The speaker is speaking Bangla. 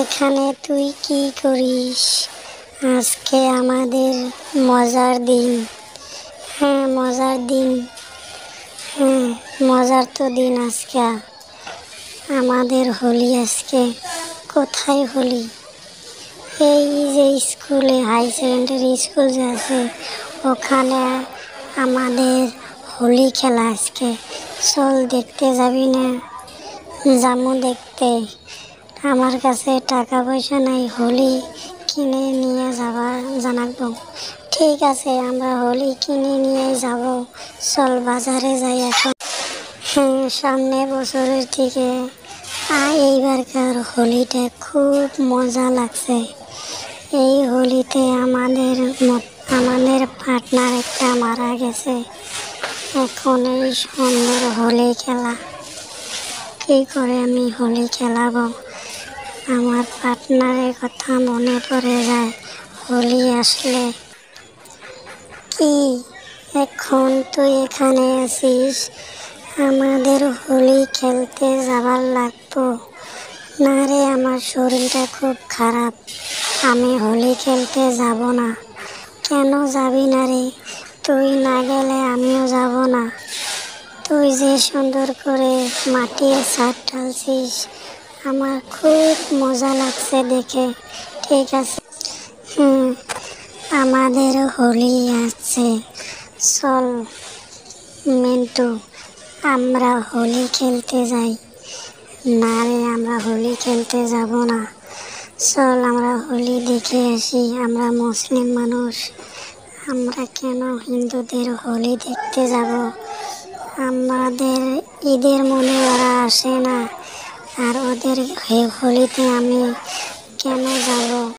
এখানে তুই কি করিস? আজকে আমাদের মজার দিন। হ্যাঁ, মজার দিন। হ্যাঁ, মজার তো দিন আজকে। আমাদের হোলি আজকে। কোথায় হোলি? এই যে স্কুলে, হাই সেকেন্ডারি স্কুল যে আছে ওখানে আমাদের হোলি খেলা আজকে। চল, দেখতে যাবি না? যাবো দেখতে। আমার কাছে টাকা পয়সা নাই, হোলি কিনে নিয়ে জানাবো। ঠিক আছে, আমরা হোলি কিনে নিয়ে যাব। চল বাজারে যাই এখন। হ্যাঁ, সামনে বছরের থেকে এইবারকার হোলিটা খুব মজা লাগছে। এই হোলিতে আমাদের পার্টনার একটা মারা গেছে। এখন এই সুন্দর হোলি খেলা কী করে আমি হোলি খেলাবো? আমার পার্টনারের কথা মনে পড়ে যায় হোলি আসলে। কি এখন তুই এখানে আছিস? আমাদের হোলি খেলতে যাবার লাগবো। না রে, আমার শরীরটা খুব খারাপ, আমি হোলি খেলতে যাব না। কেন যাবি না রে? তুই না গেলে আমিও যাব না। তুই যে সুন্দর করে মাটির ছাদ ঢালছিস, আমার খুব মজা লাগছে দেখে। ঠিক আছে, আমাদের হোলি আছে। চল মিন্টু, আমরা হোলি খেলতে যাই। না রে, আমরা হোলি খেলতে যাব না। চল আমরা হোলি দেখে আসি। আমরা মুসলিম মানুষ, আমরা কেন হিন্দুদের হোলি দেখতে যাব? আমাদের ঈদের মনে ওরা আসে না, আর ওদের হোলিতে আমি কেন যাব?